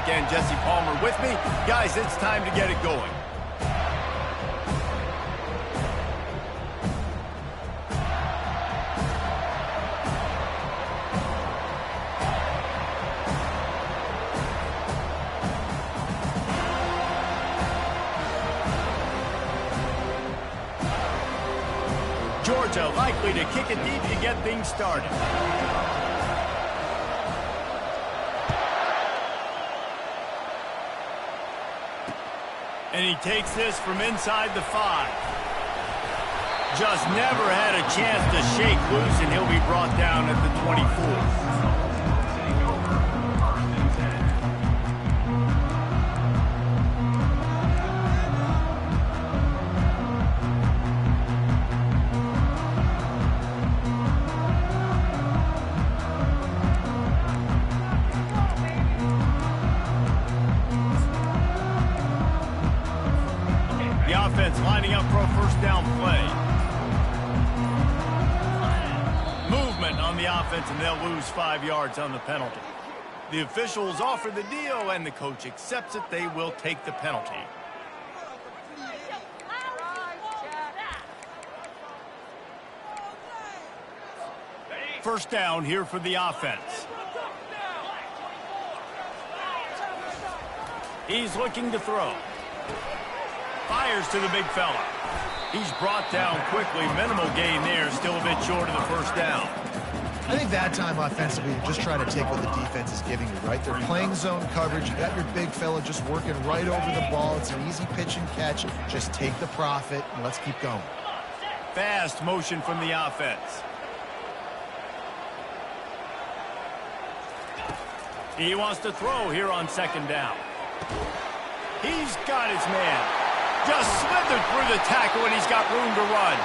again. Jesse Palmer with me. Guys, it's time to get it going. Georgia likely to kick it deep to get things started. And he takes this from inside the 5. Just never had a chance to shake loose, and he'll be brought down at the 24. Lining up for a first down play. Movement on the offense, and they'll lose 5 yards on the penalty. The officials offer the deal, and the coach accepts it. They will take the penalty. First down here for the offense. He's looking to throw. Fires to the big fella. He's brought down quickly. Minimal gain there. Still a bit short of the first down. I think that time offensively, you just try to take what the defense is giving you, right? They're playing zone coverage. You got your big fella just working right over the ball. It's an easy pitch and catch. Just take the profit, and let's keep going. Fast motion from the offense. He wants to throw here on second down. He's got his man. Just slithered through the tackle, and he's got room to run.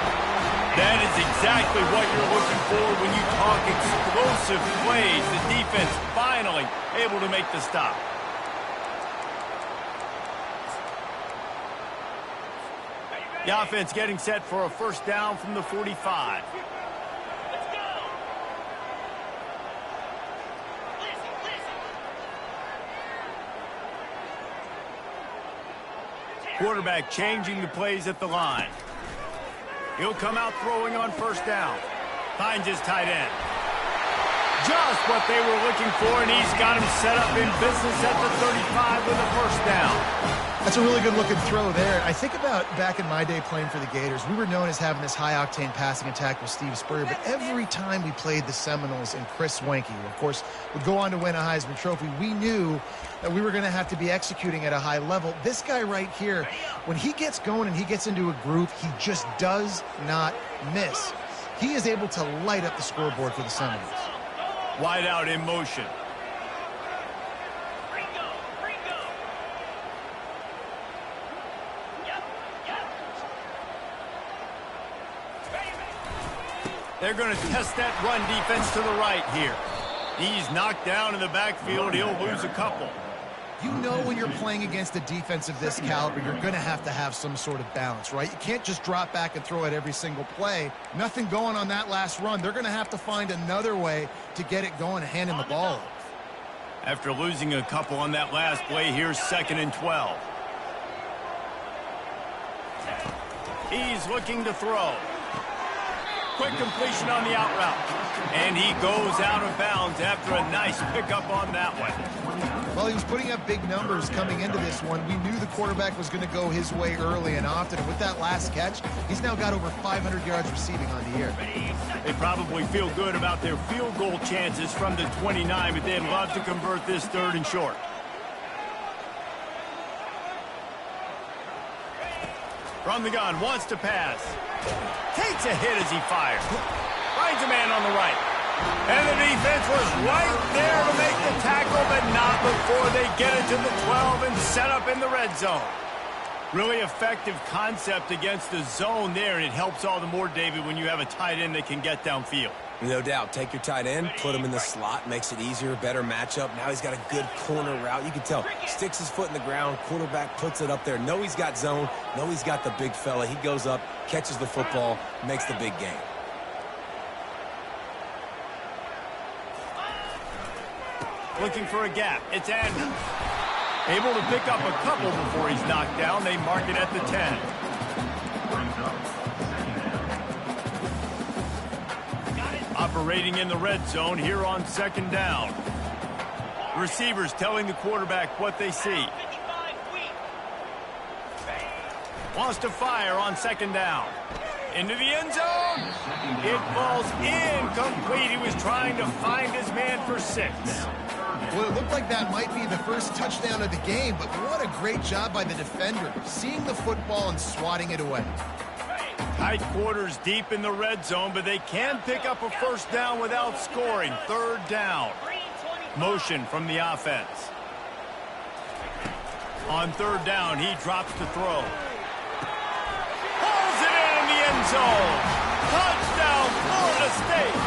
That is exactly what you're looking for when you talk explosive plays. The defense finally able to make the stop. The offense getting set for a first down from the 45. Quarterback changing the plays at the line. He'll come out throwing on first down. Finds his tight end. Just what they were looking for, and he's got him set up in business at the 35 with a first down. That's a really good-looking throw there. I think about back in my day playing for the Gators, we were known as having this high-octane passing attack with Steve Spurrier, but every time we played the Seminoles and Chris Wenke, who, of course, would go on to win a Heisman Trophy, we knew that we were going to have to be executing at a high level. This guy right here, when he gets going and he gets into a groove, he just does not miss. He is able to light up the scoreboard for the Seminoles. Wide out in motion. They're going to test that run defense to the right here. He's knocked down in the backfield. He'll lose a couple. You know when you're playing against a defense of this caliber, you're going to have some sort of balance, right? You can't just drop back and throw it every single play. Nothing going on that last run. They're going to have to find another way to get it going and handing the ball off. After losing a couple on that last play, here's 2nd and 12. He's looking to throw. Quick completion on the out route. And he goes out of bounds after a nice pickup on that one. Well, he was putting up big numbers coming into this one. We knew the quarterback was going to go his way early and often. And with that last catch, he's now got over 500 yards receiving on the year. They probably feel good about their field goal chances from the 29, but they'd love to convert this 3rd and short. From the gun, wants to pass. Takes a hit as he fires. Finds a man on the right. And the defense was right there to make the tackle, but not before they get it to the 12 and set up in the red zone. Really effective concept against the zone there, and it helps all the more, David, when you have a tight end that can get downfield. No doubt. Take your tight end, put him in the slot, makes it easier, better matchup. Now he's got a good corner route. You can tell. Sticks his foot in the ground, quarterback puts it up there. Know he's got zone, know he's got the big fella. He goes up, catches the football, makes the big game. Looking for a gap. It's Andrews. Able to pick up a couple before he's knocked down. They mark it at the 10. Operating in the red zone here on second down. Receivers telling the quarterback what they see. Wants to fire on second down. Into the end zone. It falls incomplete. He was trying to find his man for 6. Well, it looked like that might be the first touchdown of the game, but what a great job by the defender, seeing the football and swatting it away. Tight quarters deep in the red zone, but they can pick up a first down without scoring. Third down. Motion from the offense. On third down, he drops to throw. Pulls it in the end zone. Touchdown, Florida State.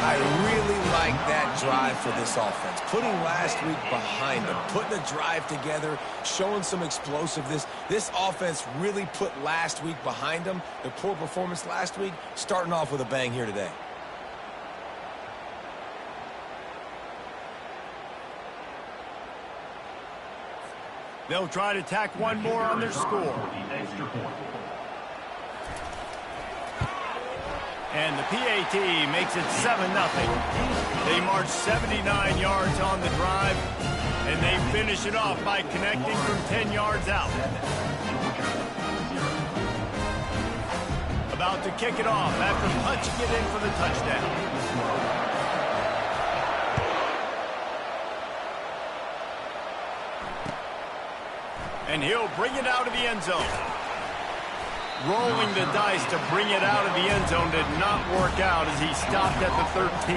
I really like that drive for this offense. Putting last week behind them, putting a drive together, showing some explosiveness. This offense really put last week behind them. The poor performance last week, starting off with a bang here today. They'll try to tack one more on their score. And the PAT makes it 7-0. They march 79 yards on the drive, and they finish it off by connecting from 10 yards out. About to kick it off after punching it in for the touchdown. And he'll bring it out of the end zone. Rolling the dice to bring it out of the end zone did not work out as he stopped at the 13.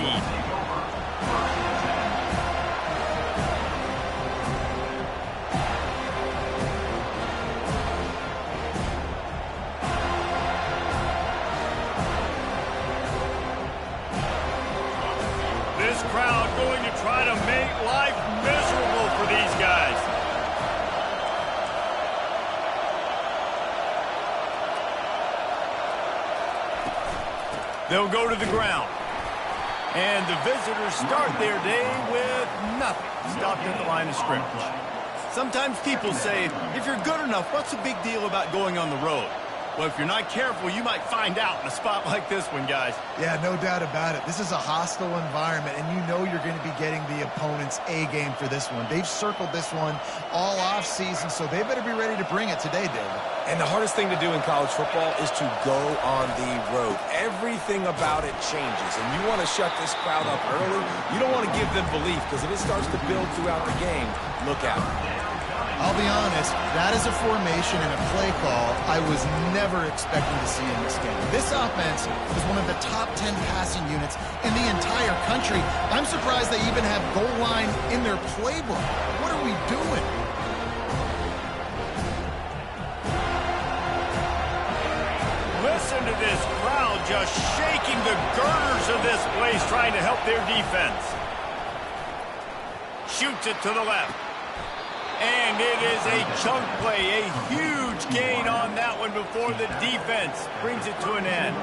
This crowd going to try to make life miserable for these guys. They'll go to the ground. And the visitors start their day with nothing. Stopped at the line of scrimmage. Sometimes people say, if you're good enough, what's the big deal about going on the road? Well, if you're not careful, you might find out in a spot like this one, guys. Yeah, no doubt about it. This is a hostile environment, and you know you're going to be getting the opponent's A game for this one. They've circled this one all offseason, so they better be ready to bring it today, David. And the hardest thing to do in college football is to go on the road. Everything about it changes, and you want to shut this crowd up early. You don't want to give them belief, because if it starts to build throughout the game, look out. I'll be honest, that is a formation and a play call I was never expecting to see in this game. This offense is one of the top 10 passing units in the entire country. I'm surprised they even have goal line in their playbook. What are we doing? Listen to this crowd just shaking the girders of this place, trying to help their defense. Shoots it to the left. And it is a chunk play, a huge gain on that one before the defense brings it to an end.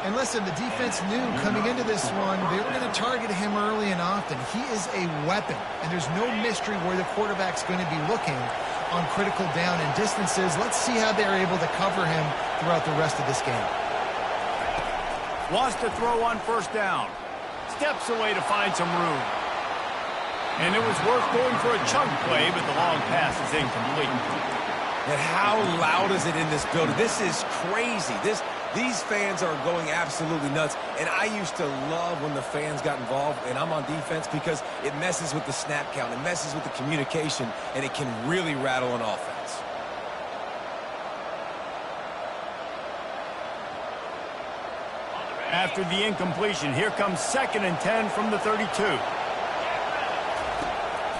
And listen, the defense knew coming into this one, they were going to target him early and often. He is a weapon, and there's no mystery where the quarterback's going to be looking on critical down and distances. Let's see how they're able to cover him throughout the rest of this game. Wants to throw on first down. Steps away to find some room. And it was worth going for a chunk play, but the long pass is incomplete. And how loud is it in this building? This is crazy. These fans are going absolutely nuts. And I used to love when the fans got involved, and I'm on defense, because it messes with the snap count. It messes with the communication, and it can really rattle an offense. After the incompletion, here comes 2nd and 10 from the 32.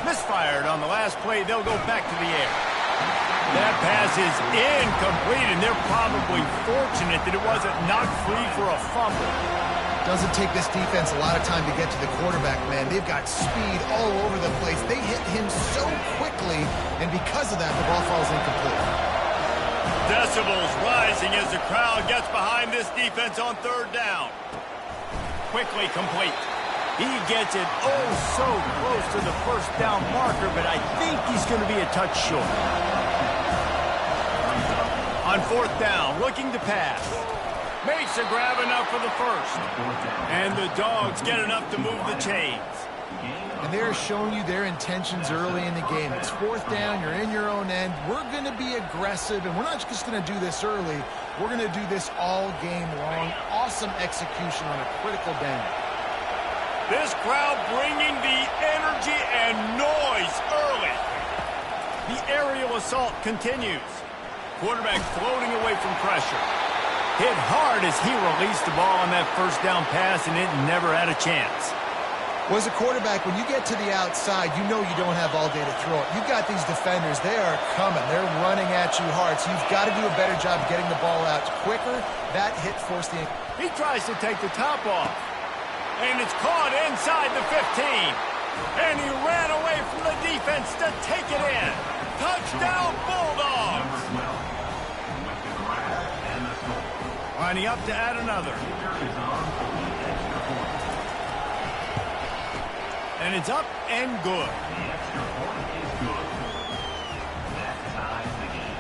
Misfired on the last play. They'll go back to the air. That pass is incomplete, and they're probably fortunate that it wasn't knocked free for a fumble. Doesn't take this defense a lot of time to get to the quarterback, man. They've got speed all over the place. They hit him so quickly, and because of that, the ball falls incomplete. Decibels rising as the crowd gets behind this defense on third down. Quickly complete. He gets it oh so close to the first down marker, but I think he's going to be a touch short. On fourth down, looking to pass. Makes a grab enough for the first. And the Dogs get enough to move the chains. And they're showing you their intentions early in the game. It's fourth down, you're in your own end. We're going to be aggressive, and we're not just going to do this early. We're going to do this all game long. Awesome execution on a critical down. This crowd bringing the energy and noise early. The aerial assault continues. Quarterback floating away from pressure. Hit hard as he released the ball on that first down pass, and it never had a chance. Well, as a quarterback, when you get to the outside, you know you don't have all day to throw it. You've got these defenders. They are coming. They're running at you hard, so you've got to do a better job getting the ball out quicker. That hit forced the... He tries to take the top off. And it's caught inside the 15. And he ran away from the defense to take it in. Touchdown, Bulldogs! Lining up to add another. And it's up and good.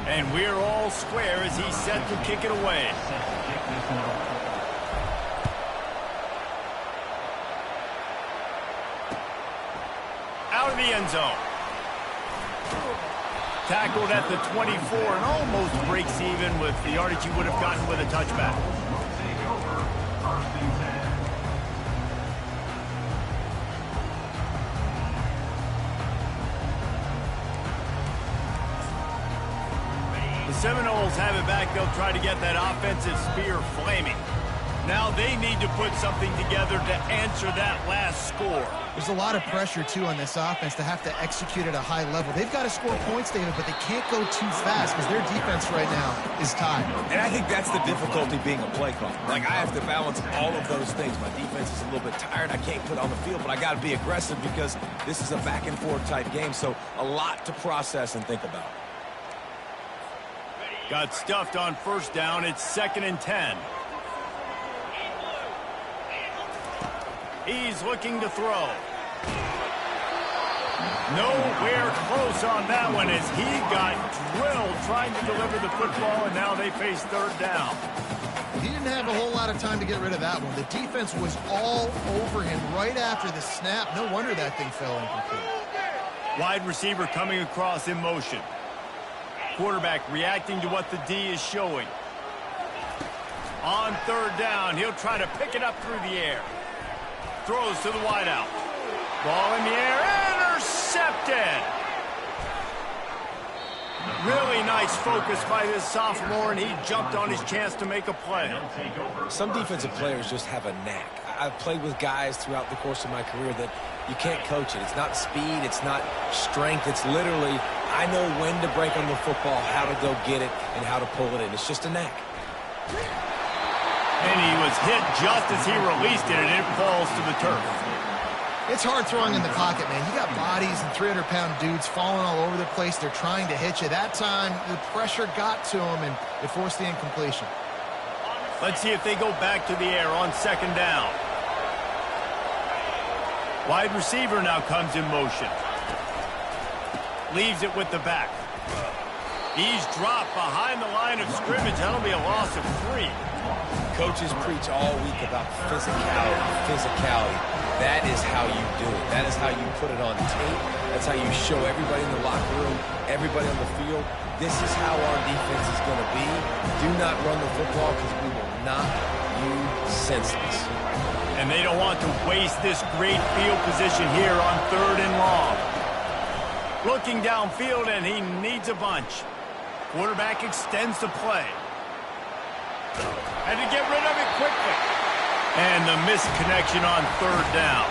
And we're all square as he's set to kick it away. Out of the end zone. Tackled at the 24 and almost breaks even with the yardage he would have gotten with a touchback. The Seminoles have it back. They'll try to get that offensive spear flaming. Now they need to put something together to answer that last score. There's a lot of pressure, too, on this offense to have to execute at a high level. They've got to score points, David, but they can't go too fast because their defense right now is tied. And I think that's the difficulty being a play caller. Like, I have to balance all of those things. My defense is a little bit tired. I can't put on the field, but I got to be aggressive because this is a back-and-forth type game, so a lot to process and think about. Got stuffed on first down. It's 2nd and 10. He's looking to throw. Nowhere close on that one as he got drilled trying to deliver the football, and now they face third down. He didn't have a whole lot of time to get rid of that one. The defense was all over him right after the snap. No wonder that thing fell incomplete. Wide receiver coming across in motion. Quarterback reacting to what the D is showing. On third down, he'll try to pick it up through the air. Throws to the wideout. Ball in the air, intercepted. Really nice focus by this sophomore, and he jumped on his chance to make a play. Some defensive players just have a knack. I've played with guys throughout the course of my career that you can't coach it. It's not speed, it's not strength. It's literally, I know when to break on the football, how to go get it, and how to pull it in. It's just a knack. And he was hit just as he released it, and it falls to the turf. It's hard throwing in the pocket, man. You got bodies and 300-pound dudes falling all over the place. They're trying to hit you. That time, the pressure got to him, and it forced the incompletion. Let's see if they go back to the air on second down. Wide receiver now comes in motion. Leaves it with the back. He's dropped behind the line of scrimmage. That'll be a loss of 3. Coaches preach all week about physicality. That is how you do it. That is how you put it on tape. That's how you show everybody in the locker room, everybody on the field. This is how our defense is going to be. Do not run the football because we will knock you senseless. And they don't want to waste this great field position here on third and long. Looking downfield, and he needs a bunch. Quarterback extends the play. Had to get rid of it quickly. And the misconnection on third down.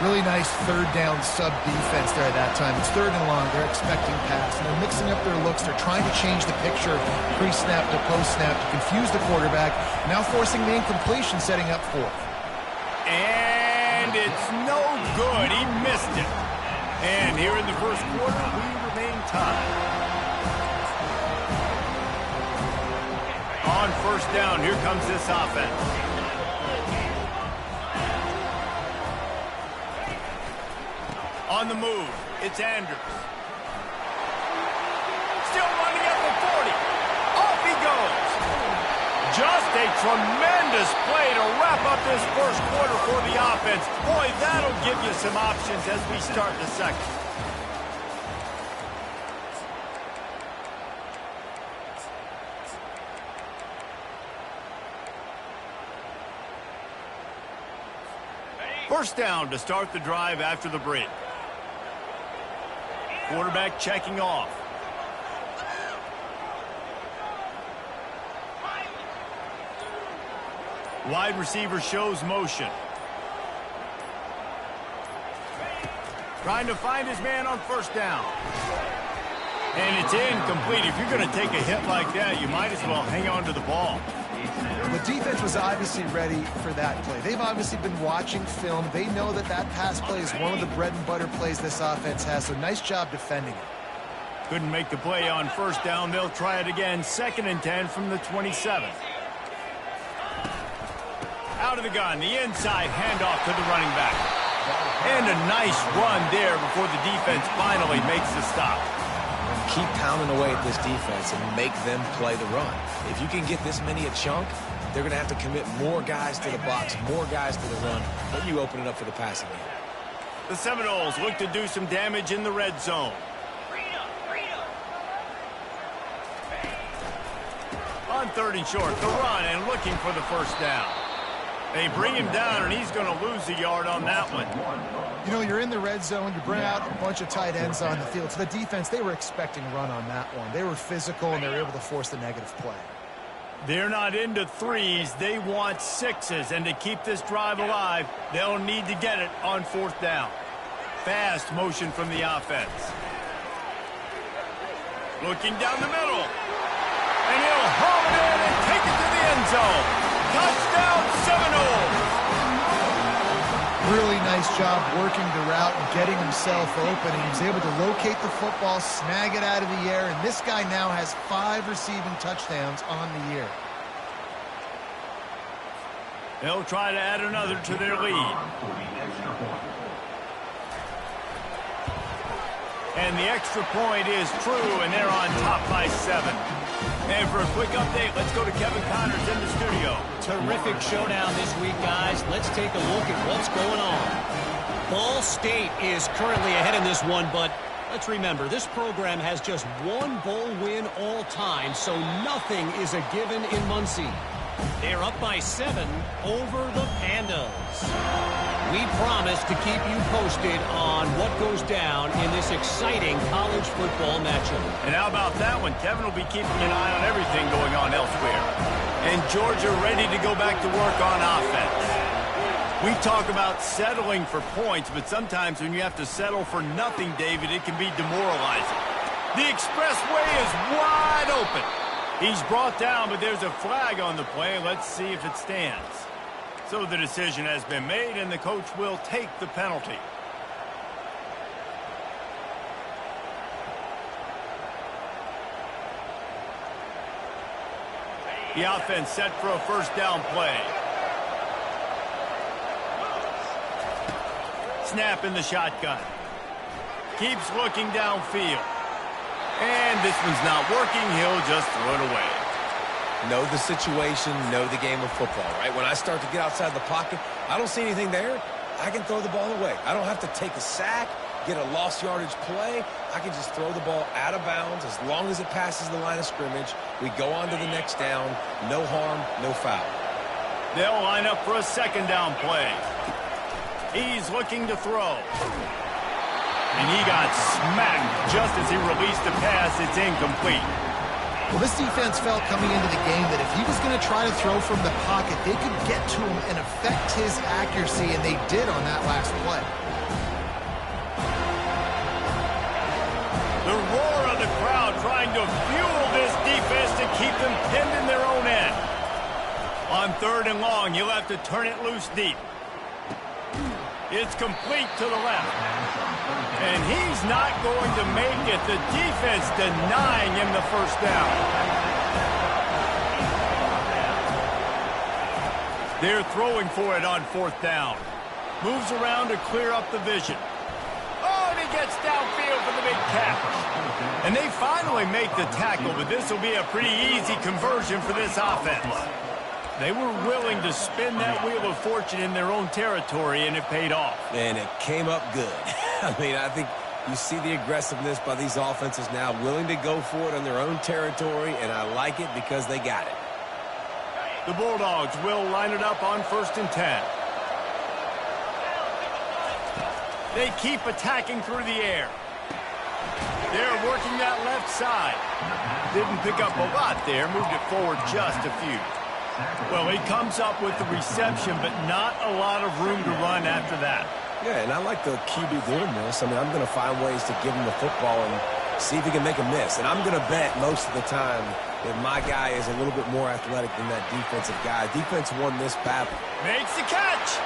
Really nice third down sub defense there at that time. It's third and long. They're expecting pass. And they're mixing up their looks. They're trying to change the picture pre-snap to post-snap to confuse the quarterback. Now forcing the incompletion, setting up fourth. And it's no good. He missed it. And here in the first quarter, we remain tied. On first down, here comes this offense. On the move, it's Andrews. Still running at the 40. Off he goes. Just a tremendous play to wrap up this first quarter for the offense. Boy, that'll give you some options as we start the second. First down to start the drive after the break. Quarterback checking off. Wide receiver shows motion. Trying to find his man on first down. And it's incomplete. If you're going to take a hit like that, you might as well hang on to the ball. The defense was obviously ready for that play. They've obviously been watching film. They know that that pass play is one of the bread and butter plays this offense has, so nice job defending it. Couldn't make the play on first down. They'll try it again. 2nd and 10 from the 27. Out of the gun, the inside handoff to the running back. And a nice run there before the defense finally makes the stop. Keep pounding away at this defense and make them play the run. If you can get this many a chunk, they're going to have to commit more guys to the box, more guys to the run, then you open it up for the passing game. The Seminoles look to do some damage in the red zone. On 3rd and short, the run and looking for the first down. They bring him down, and he's going to lose a yard on that one. You know, you're in the red zone. You bring out a bunch of tight ends on the field. So the defense, they were expecting a run on that one. They were physical, and they were able to force the negative play. They're not into threes. They want sixes. And to keep this drive alive, they'll need to get it on 4th down. Fast motion from the offense. Looking down the middle. And he'll home it in and take it to the end zone. Touchdown, Seminoles! Really nice job working the route and getting himself open. And he was able to locate the football, snag it out of the air, and this guy now has 5 receiving touchdowns on the year. They'll try to add another to their lead. And the extra point is true, and they're on top by 7. And for a quick update, let's go to Kevin Connors in the studio. Terrific showdown this week, guys. Let's take a look at what's going on. Ball State is currently ahead in this one, but let's remember, this program has just 1 bowl win all time, so nothing is a given in Muncie. They're up by 7 over the Pandas. We promise to keep you posted on what goes down in this exciting college football matchup. And how about that one? Kevin will be keeping an eye on everything going on elsewhere. And Georgia ready to go back to work on offense. We talk about settling for points, but sometimes when you have to settle for nothing, David, it can be demoralizing. The expressway is wide open. He's brought down, but there's a flag on the play. Let's see if it stands. So the decision has been made, and the coach will take the penalty. The offense set for a first down play. Snap in the shotgun. Keeps looking downfield. And this one's not working. He'll just throw it away. Know the situation, know the game of football, right? When I start to get outside the pocket, I don't see anything there, I can throw the ball away. I don't have to take a sack, get a lost yardage play. I can just throw the ball out of bounds as long as it passes the line of scrimmage. We go on to the next down. No harm, no foul. They'll line up for a second down play. He's looking to throw. And he got smacked just as he released the pass. It's incomplete. Well, this defense felt coming into the game that if he was going to try to throw from the pocket, they could get to him and affect his accuracy, and they did on that last play. The roar of the crowd trying to fuel this defense to keep them pinned in their own end. On 3rd and long, he'll have to turn it loose deep. It's complete to the left. And he's not going to make it. The defense denying him the first down. They're throwing for it on 4th down. Moves around to clear up the vision. Oh, gets downfield for the big catch. And they finally make the tackle, but this will be a pretty easy conversion for this offense. They were willing to spin that wheel of fortune in their own territory, and it paid off. And it came up good. I mean, I think you see the aggressiveness by these offenses now, willing to go for it on their own territory, and I like it because they got it. The Bulldogs will line it up on 1st and 10. They keep attacking through the air. They're working that left side. Didn't pick up a lot there, moved it forward just a few. Well, he comes up with the reception, but not a lot of room to run after that. Yeah, and I like the QB doing this. I mean, I'm going to find ways to give him the football and see if he can make a miss. And I'm going to bet most of the time that my guy is a little bit more athletic than that defensive guy. Defense won this battle. Makes the catch.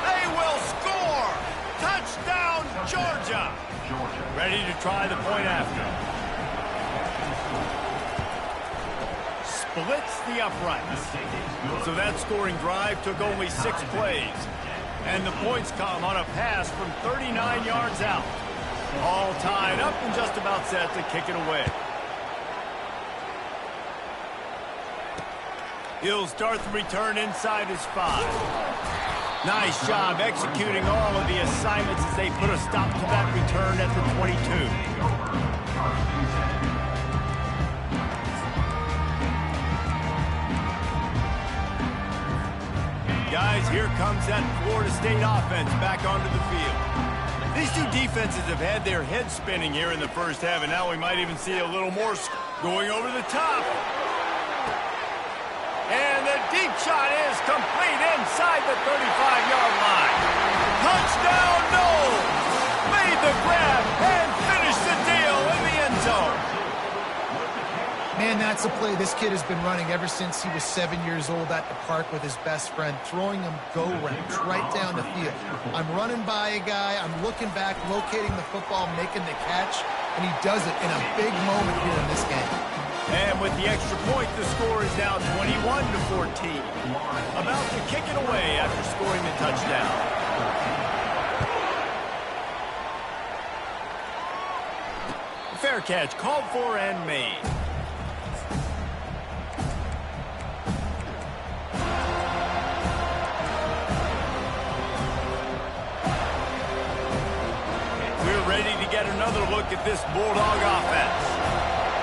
They will score. Touchdown, Georgia. Ready to try the point after. Splits the uprights. So that scoring drive took only 6 plays. And the points come on a pass from 39 yards out. All tied up and just about set to kick it away. He'll start the return inside his 5. Nice job executing all of the assignments as they put a stop to that return at the 22. Guys, here comes that Florida State offense back onto the field. These two defenses have had their heads spinning here in the first half, and now we might even see a little more going over the top. And the deep shot is complete inside the 35-yard line. Touchdown, Knowles! Made the grab and finished the deal in the end zone. Man, that's a play this kid has been running ever since he was 7 years old at the park with his best friend, throwing him go-rounds right down the field. I'm running by a guy, I'm looking back, locating the football, making the catch, and he does it in a big moment here in this game. And with the extra point, the score is now 21-14. About to kick it away after scoring the touchdown. Fair catch called for and made. We're ready to get another look at this Bulldog offense.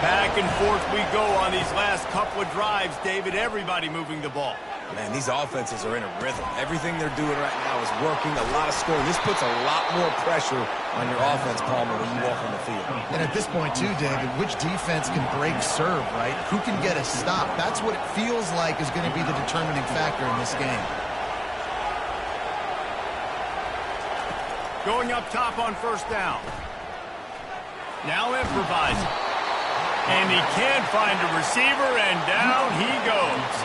Back and forth we go on these last couple of drives, David. Everybody moving the ball. Man, these offenses are in a rhythm. Everything they're doing right now is working, a lot of scoring. This puts a lot more pressure on your offense, Palmer, when you walk on the field. And at this point, too, David, which defense can break serve, right? Who can get a stop? That's what it feels like is going to be the determining factor in this game. Going up top on 1st down. Now improvising. And he can't find a receiver, and down he goes.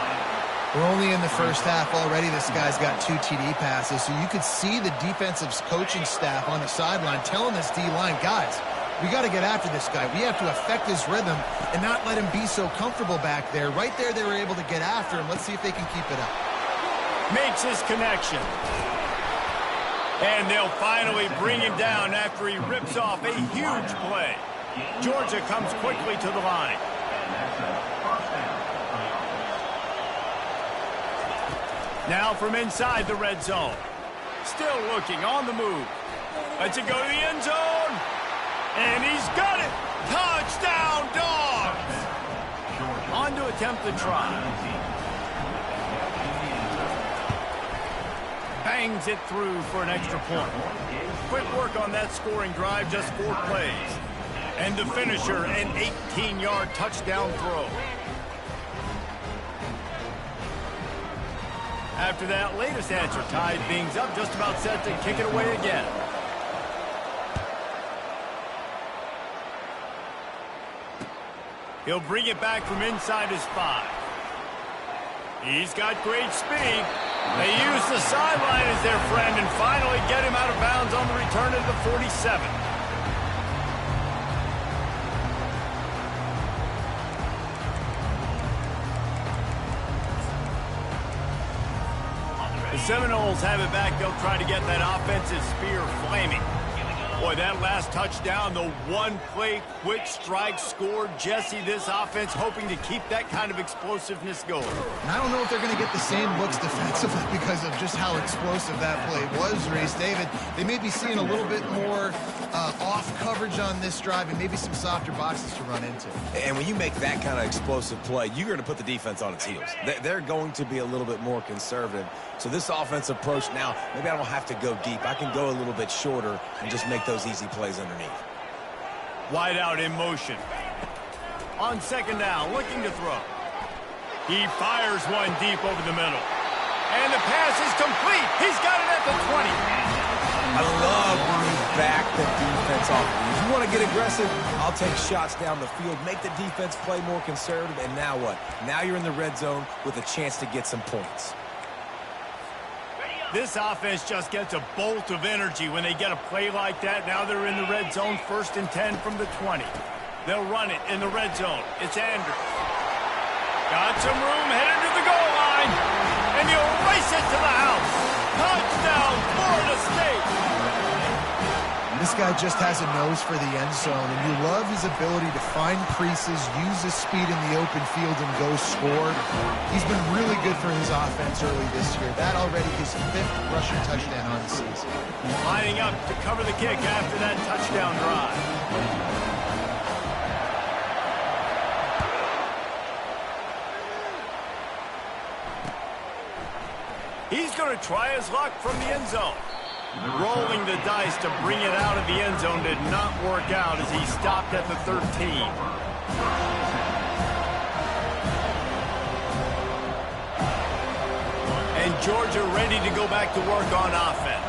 We're only in the first half already. This guy's got 2 TD passes, so you could see the defensive coaching staff on the sideline telling this D-line, guys, we got to get after this guy. We have to affect his rhythm and not let him be so comfortable back there. Right there, they were able to get after him. Let's see if they can keep it up. Makes his connection. And they'll finally bring him down after he rips off a huge play. Georgia comes quickly to the line. Now from inside the red zone. Still looking on the move. Lets it go to the end zone. And he's got it. Touchdown, Dogs. On to attempt the try. Bangs it through for an extra point. Quick work on that scoring drive, just 4 plays. And the finisher, an 18-yard touchdown throw. After that latest answer, tied things up, just about set to kick it away again. He'll bring it back from inside his 5. He's got great speed. They use the sideline as their friend and finally get him out of bounds on the return of the 47. The Seminoles have it back. They'll try to get that offensive spear flaming. Boy, that last touchdown, the one-play quick strike scored. Jesse, this offense hoping to keep that kind of explosiveness going. And I don't know if they're going to get the same looks defensively because of just how explosive that play was, Reese. David, they may be seeing a little bit more off coverage on this drive and maybe some softer boxes to run into. And when you make that kind of explosive play, you're going to put the defense on its heels. They're going to be a little bit more conservative. So this offensive approach now, maybe I don't have to go deep. I can go a little bit shorter and just make those easy plays underneath. Wide out in motion. On second down, looking to throw. He fires one deep over the middle. And the pass is complete. He's got it at the 20. I love when you back the defense off. If you want to get aggressive, I'll take shots down the field, make the defense play more conservative, and now what? Now you're in the red zone with a chance to get some points. This offense just gets a bolt of energy when they get a play like that. Now they're in the red zone, 1st and 10 from the 20. They'll run it in the red zone. It's Andrews. Got some room, headed to the goal line. And he'll race it to the house. Touchdown, Florida State. This guy just has a nose for the end zone, and you love his ability to find creases, use his speed in the open field, and go score. He's been really good for his offense early this year. That already his 5th rushing touchdown on the season. Lining up to cover the kick after that touchdown drive. He's going to try his luck from the end zone. Rolling the dice to bring it out of the end zone did not work out as he stopped at the 13. And Georgia ready to go back to work on offense.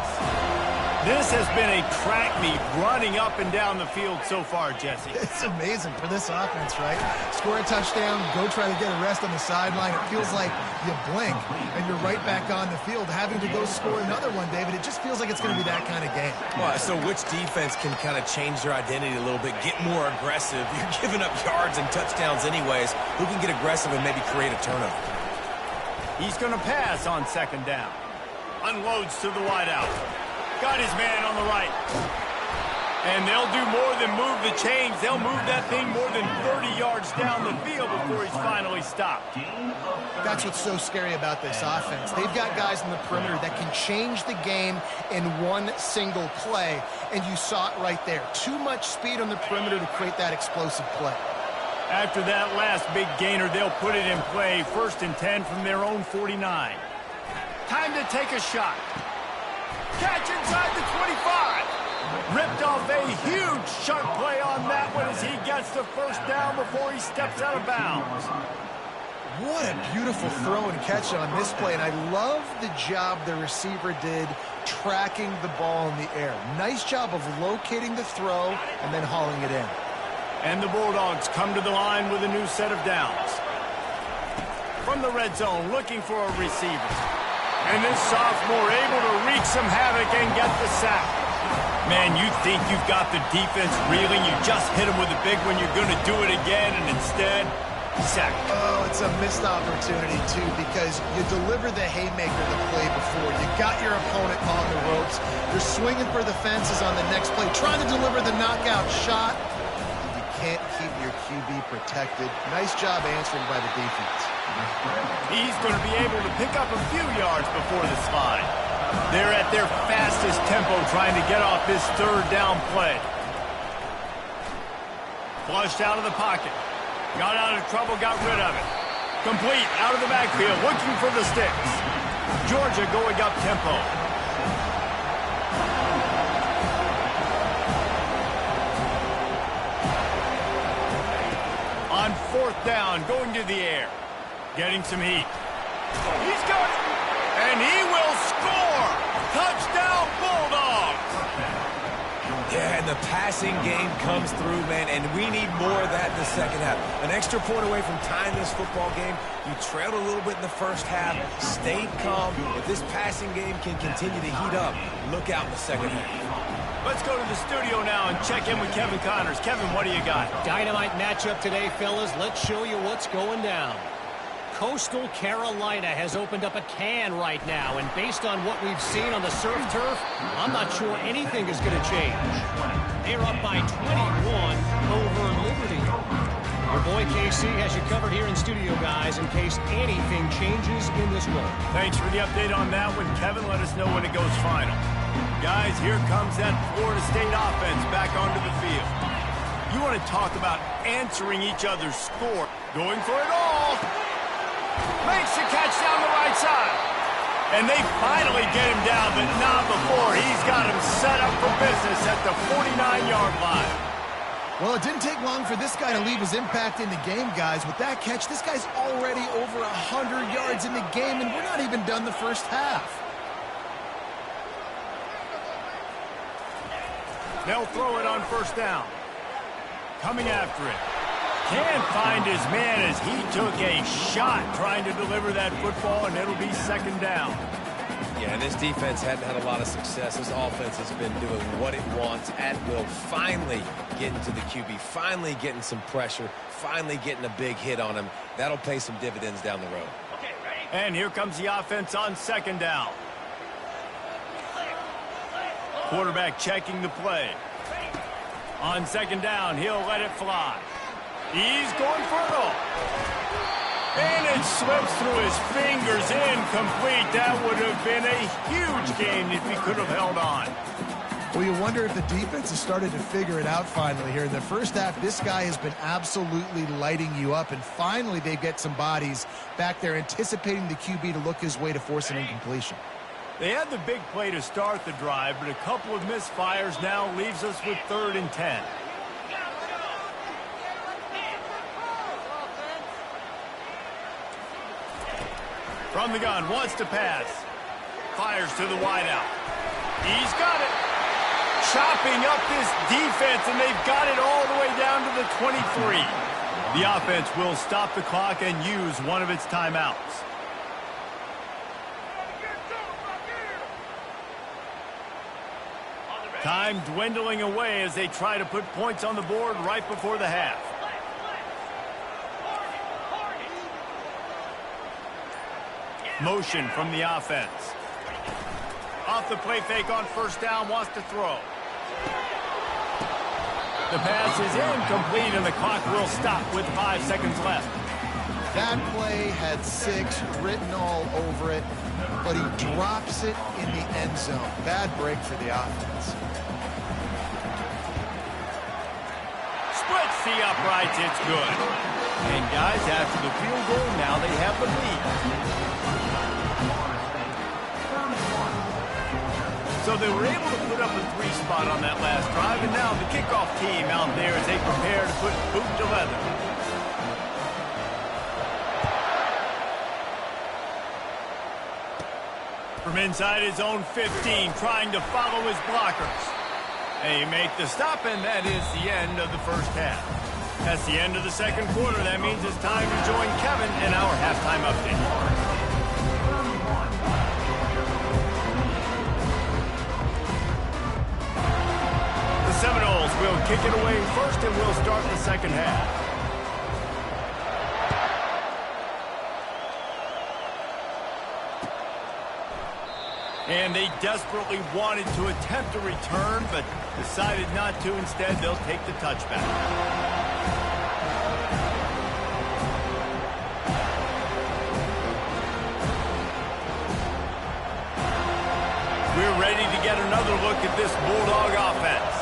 This has been a track meet running up and down the field so far, Jesse. It's amazing for this offense, right? Score a touchdown, go try to get a rest on the sideline. It feels like you blink and you're right back on the field having to go score another one, David. It just feels like it's going to be that kind of game. Well, so which defense can kind of change their identity a little bit, get more aggressive? You're giving up yards and touchdowns anyways. Who can get aggressive and maybe create a turnover? He's going to pass on second down. Unloads to the wideout. Got his man on the right. And they'll do more than move the chains. They'll move that thing more than 30 yards down the field before he's finally stopped. That's what's so scary about this offense. They've got guys in the perimeter that can change the game in one single play. And you saw it right there. Too much speed on the perimeter to create that explosive play. After that last big gainer, they'll put it in play. 1st and 10 from their own 49. Time to take a shot. Catch inside the 25. Ripped off a huge sharp play on that one as he gets the first down before he steps out of bounds. What a beautiful throw and catch on this play, and I love the job the receiver did tracking the ball in the air. Nice job of locating the throw and then hauling it in. And the Bulldogs come to the line with a new set of downs. From the red zone, looking for a receiver. And this sophomore able to wreak some havoc and get the sack. Man, you think you've got the defense reeling. You just hit them with a big one. You're going to do it again, and instead, sack. Oh, it's a missed opportunity, too, because you deliver the haymaker the play before. You got your opponent on the ropes. You're swinging for the fences on the next play, trying to deliver the knockout shot. You can't keep your QB protected. Nice job answering by the defense. He's going to be able to pick up a few yards before the slide. They're at their fastest tempo trying to get off this 3rd down play. Flushed out of the pocket. Got out of trouble, got rid of it. Complete out of the backfield, looking for the sticks. Georgia going up tempo. On 4th down, going to the air. Getting some heat. He's got it. And he will score. Touchdown, Bulldogs. Yeah, and the passing game comes through, man, and we need more of that in the second half. An extra point away from tying this football game. You trailed a little bit in the first half, stayed calm. If this passing game can continue to heat up, look out in the second half. Let's go to the studio now and check in with Kevin Connors. Kevin, what do you got? Dynamite matchup today, fellas. Let's show you what's going down. Coastal Carolina has opened up a can right now, and based on what we've seen on the surf turf, I'm not sure anything is going to change. They're up by 21 over Liberty. Your boy KC has you covered here in studio, guys, in case anything changes in this one. Thanks for the update on that one, Kevin. Let us know when it goes final. Guys, here comes that Florida State offense back onto the field. You want to talk about answering each other's score. Going for it all. Makes the catch down the right side. And they finally get him down, but not before. He's got him set up for business at the 49-yard line. Well, it didn't take long for this guy to leave his impact in the game, guys. With that catch, this guy's already over 100 yards in the game, and we're not even done the first half. They'll throw it on first down. Coming after it. Can't find his man as he took a shot trying to deliver that football, and it'll be second down. Yeah, and this defense hadn't had a lot of success. This offense has been doing what it wants at will. Finally getting to the QB, finally getting some pressure, finally getting a big hit on him. That'll pay some dividends down the road. And here comes the offense on second down. Quarterback checking the play. On second down, he'll let it fly. He's going for it all. And it slips through his fingers, incomplete. That would have been a huge gain if he could have held on. Well, you wonder if the defense has started to figure it out finally here. In the first half, this guy has been absolutely lighting you up, and finally they get some bodies back there anticipating the QB to look his way to force an incompletion. They had the big play to start the drive, but a couple of misfires now leaves us with 3rd and 10. From the gun, wants to pass. Fires to the wideout. He's got it. Chopping up this defense, and they've got it all the way down to the 23. The offense will stop the clock and use one of its timeouts. Time dwindling away as they try to put points on the board right before the half. Motion from the offense. Off the play fake on first down, wants to throw. The pass is incomplete, and the clock will stop with 5 seconds left. That play had 6 written all over it, but he drops it in the end zone. Bad break for the offense. Splits the uprights, it's good. And guys, after the field goal, now they have the lead. So they were able to put up a 3 spot on that last drive, and now the kickoff team out there as they prepare to put boot to leather. From inside his own 15, trying to follow his blockers. They make the stop, and that is the end of the first half. That's the end of the second quarter. That means it's time to join Kevin in our halftime update. Seminoles will kick it away first, and we'll start the second half. And they desperately wanted to attempt a return, but decided not to. Instead, they'll take the touchback. We're ready to get another look at this Bulldog offense.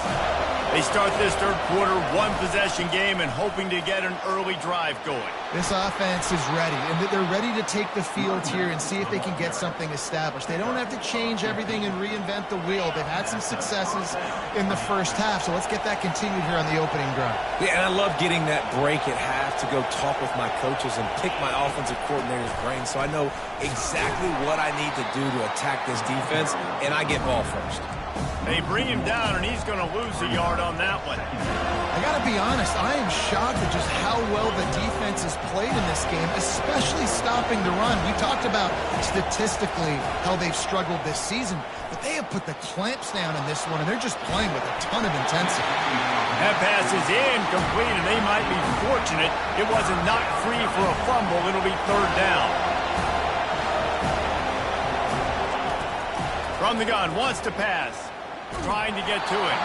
They start this third quarter, 1-possession game, and hoping to get an early drive going. This offense is ready, and they're ready to take the field here and see if they can get something established. They don't have to change everything and reinvent the wheel. They've had some successes in the first half, so let's get that continued here on the opening drive. Yeah, and I love getting that break at half to go talk with my coaches and pick my offensive coordinator's brain so I know exactly what I need to do to attack this defense, and I get ball first. They bring him down, and he's going to lose a yard on that one. I got to be honest, I am shocked at just how well the defense has played in this game, especially stopping the run. We talked about statistically how they've struggled this season, but they have put the clamps down in this one, and they're just playing with a ton of intensity. That pass is incomplete, and they might be fortunate it wasn't knocked free for a fumble. It'll be third down. From the gun, wants to pass. Trying to get to it.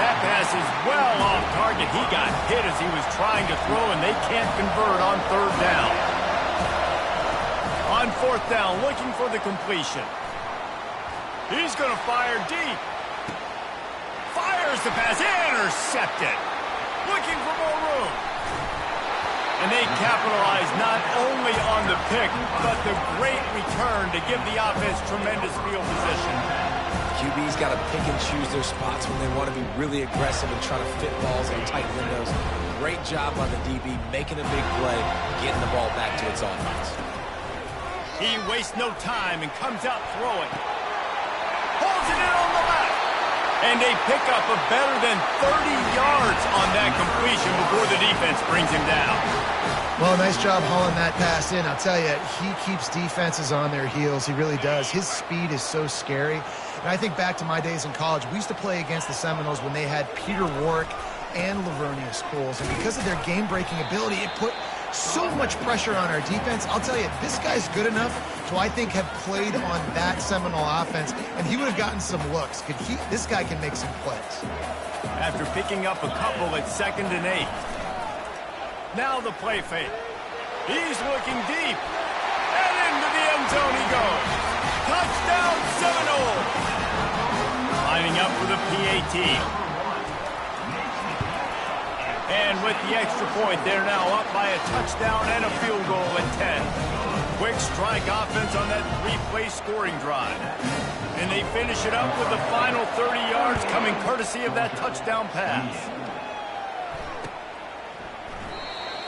That pass is well off target. He got hit as he was trying to throw, and they can't convert on third down. On fourth down, looking for the completion. He's going to fire deep. Fires the pass. Intercepted. Looking for more room. And they capitalize not only on the pick, but the great return to give the offense tremendous field position. QB's got to pick and choose their spots when they want to be really aggressive and try to fit balls in tight windows. Great job by the DB making a big play, getting the ball back to its offense. He wastes no time and comes out throwing. Holds it in on the left. And they pick up a better than 30 yards on that completion before the defense brings him down. Well, nice job hauling that pass in. I'll tell you, he keeps defenses on their heels. He really does. His speed is so scary. And I think back to my days in college, we used to play against the Seminoles when they had Peter Warrick and Lavernius Coles. And because of their game-breaking ability, it put so much pressure on our defense. I'll tell you, this guy's good enough to, I think, have played on that Seminole offense, and he would have gotten some looks. This guy can make some plays. After picking up a couple at 2nd and 8. Now the play fake. He's looking deep. And into the end zone he goes. Touchdown Seminoles. Lining up for the PAT. And with the extra point, they're now up by a touchdown and a field goal at 10. Quick strike offense on that 3-play scoring drive. And they finish it up with the final 30 yards coming courtesy of that touchdown pass.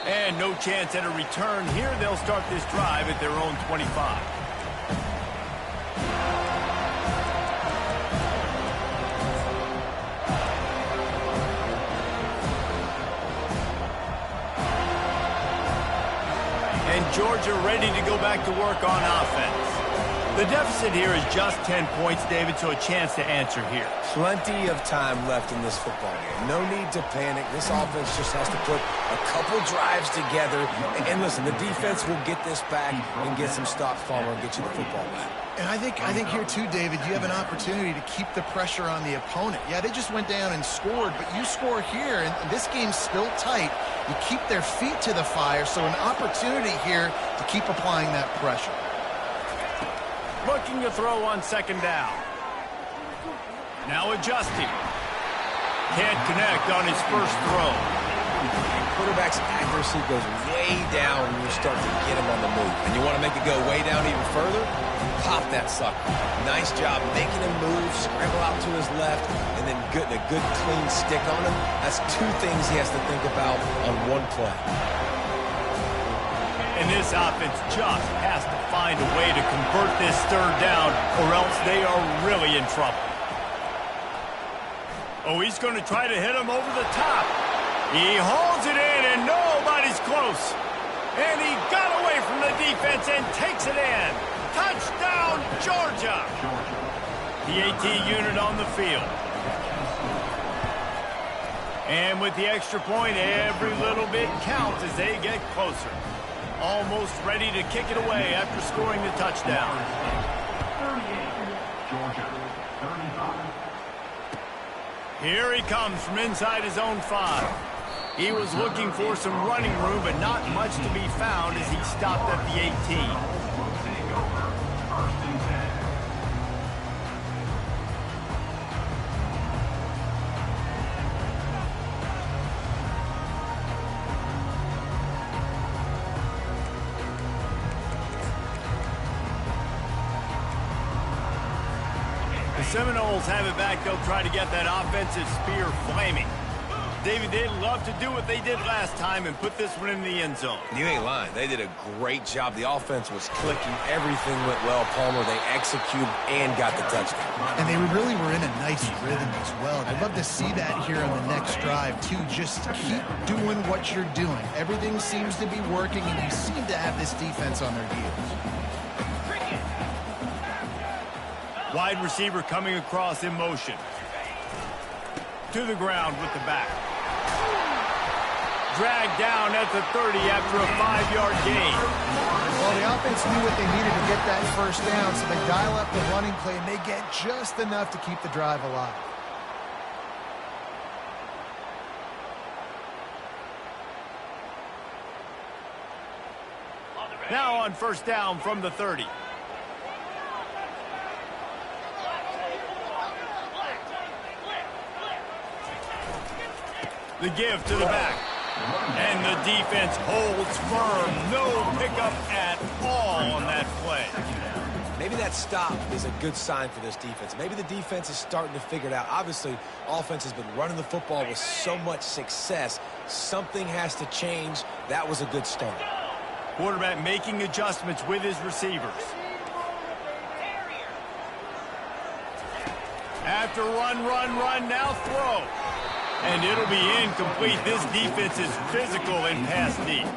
And no chance at a return here. They'll start this drive at their own 25. And Georgia ready to go back to work on offense. The deficit here is just 10 points, David, so a chance to answer here. Plenty of time left in this football game. No need to panic. This offense just has to put a couple drives together. And listen, the defense will get this back and get some stops following and get you the football back. And I think here too, David, you have an opportunity to keep the pressure on the opponent. Yeah, they just went down and scored, but you score here, and this game's still tight. You keep their feet to the fire, so an opportunity here to keep applying that pressure. Looking to throw on 2nd down. Now adjusting. Can't connect on his first throw. Quarterback's accuracy goes way down when you start to get him on the move. And you want to make it go way down even further? Pop that sucker. Nice job making him move, scramble out to his left, and then getting a good clean stick on him. That's 2 things he has to think about on one play. And this offense just has to find a way to convert this 3rd down, or else they are really in trouble. Oh, he's going to try to hit him over the top. He holds it in, and nobody's close. And he got away from the defense and takes it in. Touchdown, Georgia! PAT unit on the field. And with the extra point, every little bit counts as they get closer. Almost ready to kick it away after scoring the touchdown. 38, Georgia, 35. Here he comes from inside his own 5. He was looking for some running room, but not much to be found as he stopped at the 18. The Seminoles have it back. They'll try to get that offensive spear flaming. David, they'd love to do what they did last time and put this one in the end zone. You ain't lying. They did a great job. The offense was clicking. Everything went well, Palmer. They executed and got the touchdown. And they really were in a nice rhythm as well. And I'd love to see that here on the next drive, too. Just keep doing what you're doing. Everything seems to be working, and you seem to have this defense on their heels. Wide receiver coming across in motion. To the ground with the back. Dragged down at the 30 after a 5-yard gain. Well, the offense knew what they needed to get that first down, so they dial up the running play, and they get just enough to keep the drive alive. Now on first down from the 30. The give to the back. And the defense holds firm. No pickup at all on that play. Maybe that stop is a good sign for this defense. Maybe the defense is starting to figure it out. Obviously, offense has been running the football with so much success. Something has to change. That was a good start. Quarterback making adjustments with his receivers. After run, now throw. And it'll be incomplete. This defense is physical and pass deep.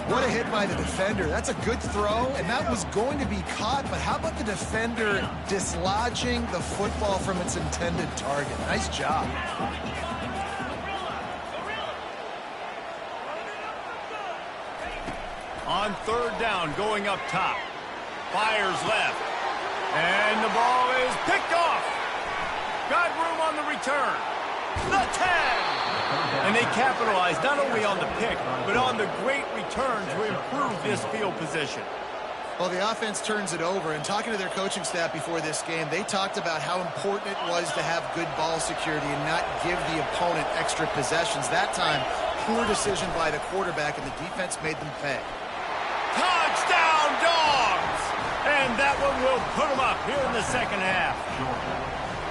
What a hit by the defender. That's a good throw, and that was going to be caught, but how about the defender dislodging the football from its intended target? Nice job. On third down, going up top. Fires left. And the ball is picked off. Got room on the return. The 10! And they capitalized not only on the pick, but on the great return to improve this field position. Well, the offense turns it over, and talking to their coaching staff before this game, they talked about how important it was to have good ball security and not give the opponent extra possessions. That time, poor decision by the quarterback, and the defense made them pay. Touchdown, Dogs! And that one will put them up here in the second half.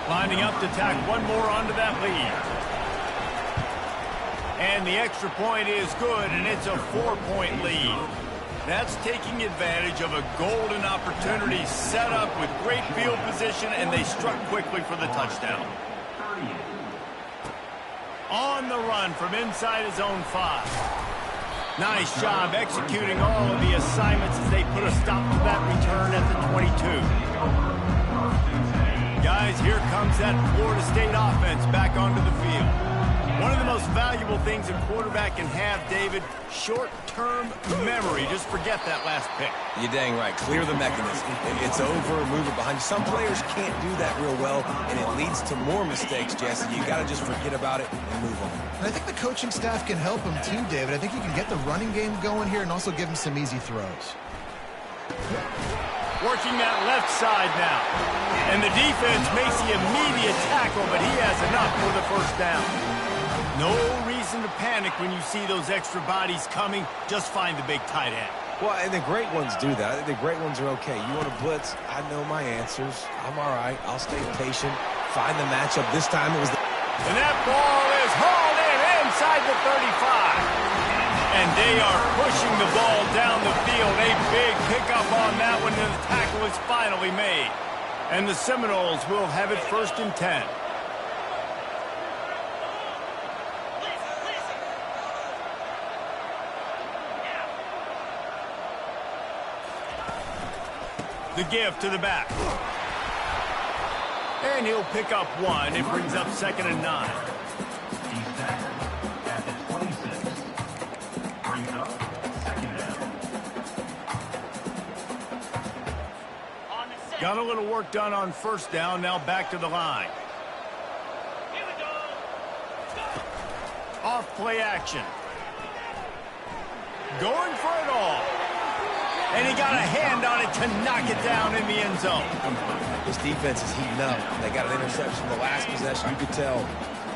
Lining up to tack one more onto that lead. And the extra point is good, and it's a 4-point lead. That's taking advantage of a golden opportunity set up with great field position, and they struck quickly for the touchdown. On the run from inside his own 5. Nice job executing all of the assignments as they put a stop to that return at the 22. Guys, here comes that Florida State offense back onto the field. One of the most valuable things a quarterback can have, David, short-term memory. Just forget that last pick. You're dang right. Clear the mechanism. It's over, move it behind you. Some players can't do that real well, and it leads to more mistakes, Jesse. You got to just forget about it and move on. And I think the coaching staff can help him too, David. I think he can get the running game going here and also give him some easy throws. Working that left side now. And the defense makes the immediate tackle, but he has enough for the first down. No reason to panic when you see those extra bodies coming. Just find the big tight end. Well, and the great ones do that. I think the great ones are okay. You want to blitz? I know my answers. I'm all right. I'll stay patient. Find the matchup. This time it was the... And that ball is hauled in inside the 35. And they are pushing the ball down the field. A big pickup on that one, and the tackle is finally made. And the Seminoles will have it 1st and 10. The give to the back. And he'll pick up 1. It brings up 2nd and 9. Got a little work done on first down. Now back to the line. Off play action. Going for it all. And he got a hand on it to knock it down in the end zone. This defense is heating up. They got an interception the last possession. You could tell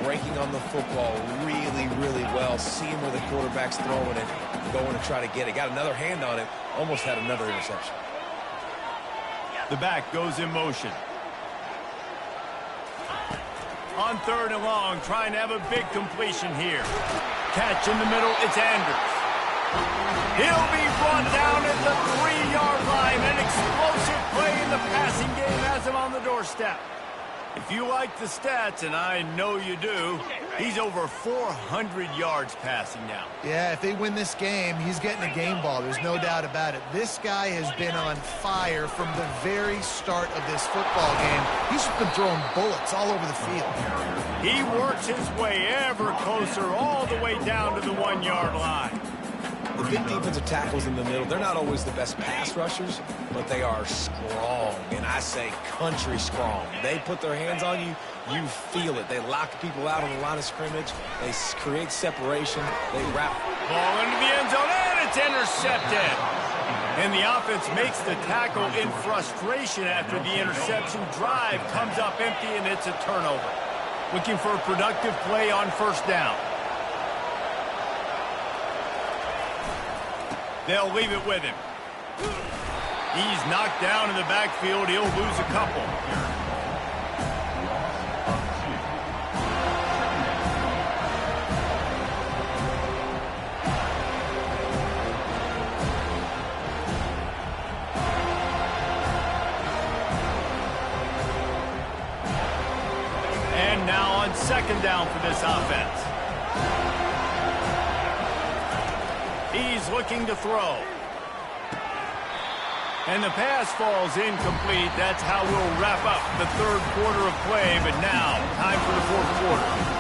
breaking on the football really, really well. Seeing where the quarterback's throwing it, going to try to get it. Got another hand on it. Almost had another interception. The back goes in motion. On 3rd and long, trying to have a big completion here. Catch in the middle, it's Anders. He'll be brought down at the 3-yard line. An explosive play in the passing game has him on the doorstep. If you like the stats, and I know you do, he's over 400 yards passing now. Yeah, if they win this game, he's getting a game ball. There's no doubt about it. This guy has been on fire from the very start of this football game. He's just been throwing bullets all over the field. He works his way ever closer all the way down to the 1-yard line. The big defensive tackles in the middle, they're not always the best pass rushers, but they are strong, and I say country strong. They put their hands on you, you feel it. They lock people out on the line of scrimmage. They create separation. They wrap. Ball into the end zone, and it's intercepted. And the offense makes the tackle in frustration after the interception. Drive comes up empty, and it's a turnover. Looking for a productive play on 1st down. They'll leave it with him. He's knocked down in the backfield. He'll lose a couple. And now on 2nd down for this offense. He's looking to throw. And the pass falls incomplete. That's how we'll wrap up the 3rd quarter of play. But now, time for the 4th quarter.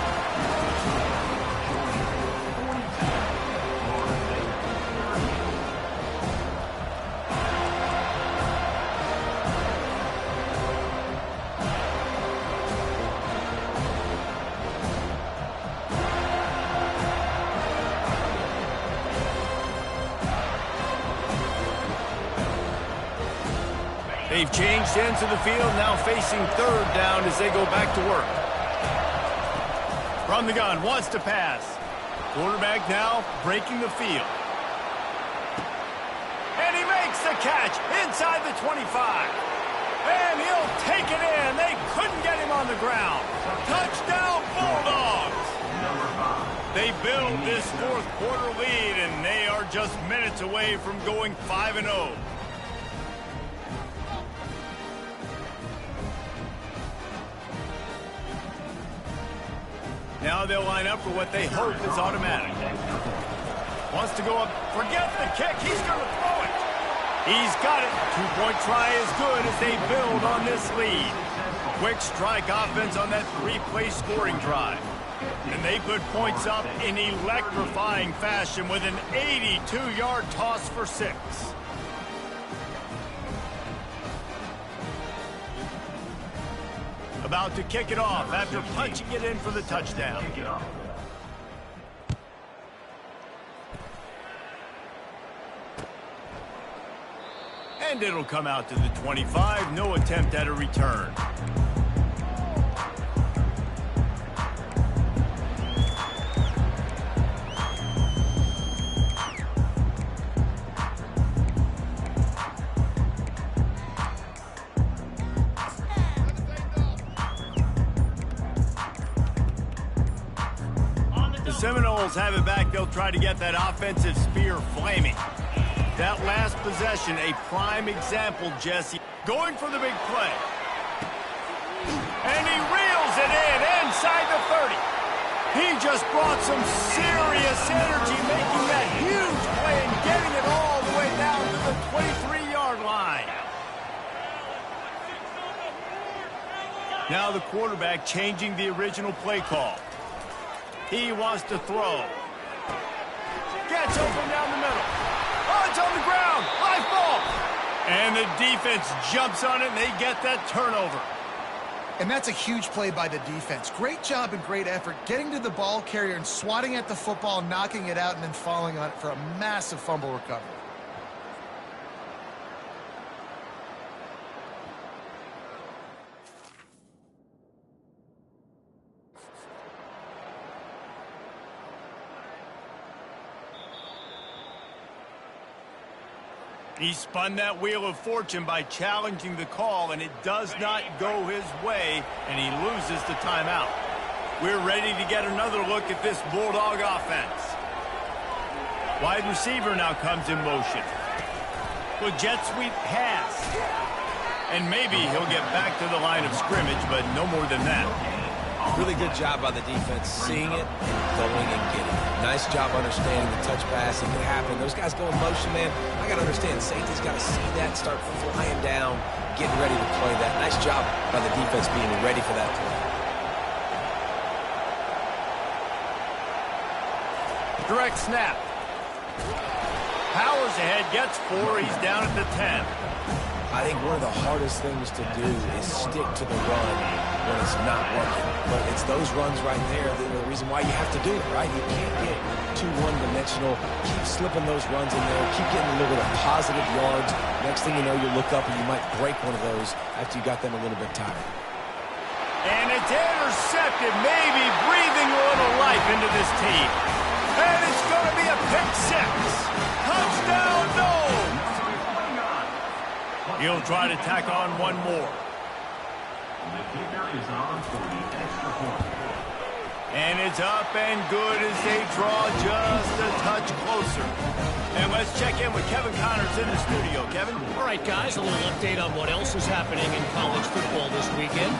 They've changed ends of the field, now facing 3rd down as they go back to work. From the gun, wants to pass. Quarterback now breaking the field. And he makes the catch inside the 25. And he'll take it in. They couldn't get him on the ground. Touchdown, Bulldogs! They build this 4th quarter lead, and they are just minutes away from going 5-0. Now they'll line up for what they hope is automatic. Wants to go up, forget the kick, he's going to throw it. He's got it. 2-point try is good as they build on this lead. Quick strike offense on that 3-play scoring drive. And they put points up in electrifying fashion with an 82-yard toss for 6. About to kick it off after punching it in for the touchdown. And it'll come out to the 25. No attempt at a return. Seminoles have it back. They'll try to get that offensive spear flaming. That last possession, a prime example, Jesse. Going for the big play. And he reels it in inside the 30. He just brought some serious energy, making that huge play and getting it all the way down to the 23-yard line. Now the quarterback changing the original play call. He wants to throw. Gets open down the middle. Oh, it's on the ground. High ball. And the defense jumps on it, and they get that turnover. And that's a huge play by the defense. Great job and great effort getting to the ball carrier and swatting at the football, knocking it out, and then falling on it for a massive fumble recovery. He spun that wheel of fortune by challenging the call, and it does not go his way, and he loses the timeout. We're ready to get another look at this Bulldog offense. Wide receiver now comes in motion. Well, jet sweep pass. And maybe he'll get back to the line of scrimmage, but no more than that. Really good job by the defense, seeing it and going and getting it. Nice job understanding the touch pass. It can happen. Those guys go in motion, man. I got to understand, safety's got to see that, start flying down, getting ready to play that. Nice job by the defense being ready for that play. Direct snap. Powers ahead, gets 4. He's down at the 10. I think one of the hardest things to do is stick to the run when it's not working. But it's those runs right there that are the reason why you have to do it, right? You can't get too one-dimensional. Keep slipping those runs in there. Keep getting a little bit of positive yards. Next thing you know, you look up and you might break one of those after you got them a little bit tired. And it's intercepted, maybe breathing a little life into this team. And it's going to be a pick 6. Touchdown, Noles! He'll try to tack on one more. The kicker is on for the extra point. And it's up and good as they draw just a touch closer. And let's check in with Kevin Connors in the studio. Kevin? All right, guys, a little update on what else is happening in college football this weekend.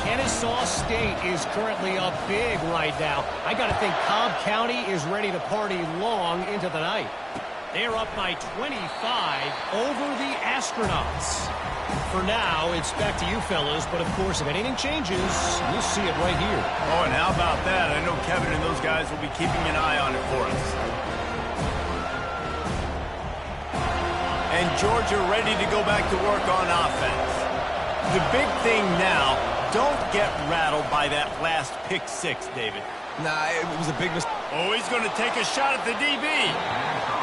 Kennesaw State is currently up big right now. I got to think Cobb County is ready to party long into the night. They're up by 25 over the Astronauts. For now, it's back to you fellas, but of course, if anything changes, you'll see it right here. Oh, and how about that? I know Kevin and those guys will be keeping an eye on it for us. And Georgia ready to go back to work on offense. The big thing now, don't get rattled by that last pick 6, David. Nah, it was a big mistake. Oh, he's going to take a shot at the DB.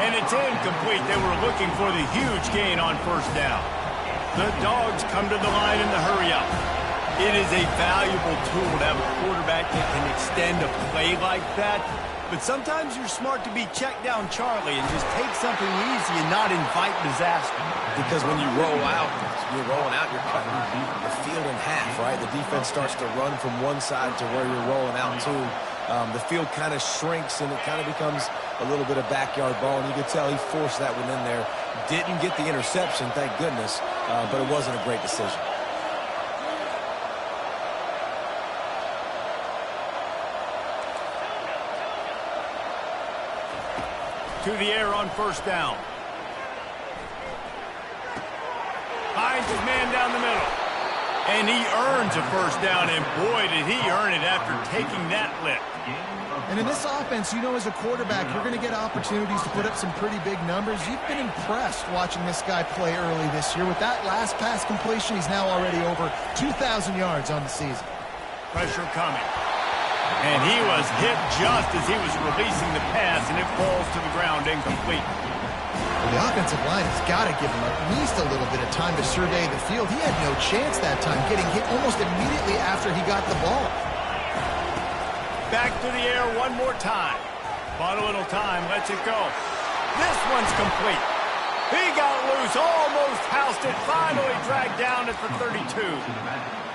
And it's incomplete. They were looking for the huge gain on first down. The Dogs come to the line in the hurry-up. It is a valuable tool to have a quarterback that can extend a play like that. But sometimes you're smart to be checked down Charlie and just take something easy and not invite disaster. Because when you roll out, you're cutting the field in half, right? The defense starts to run from one side to where you're rolling out to. The field kind of shrinks and it kind of becomes a little bit of backyard ball. And you could tell he forced that one in there. Didn't get the interception, thank goodness, but it wasn't a great decision. To the air on first down. Finds his man down the middle. And he earns a first down, and boy, did he earn it after taking that lift. And in this offense, you know, as a quarterback, you're going to get opportunities to put up some pretty big numbers. You've been impressed watching this guy play early this year. With that last pass completion, he's now already over 2,000 yards on the season. Pressure coming. And he was hit just as he was releasing the pass, and it falls to the ground incomplete. Well, the offensive line has got to give him at least a little bit of time to survey the field. He had no chance that time, getting hit almost immediately after he got the ball. Back to the air one more time. Bought a little time, lets it go. This one's complete. He got loose, almost housed it, finally dragged down at the 32.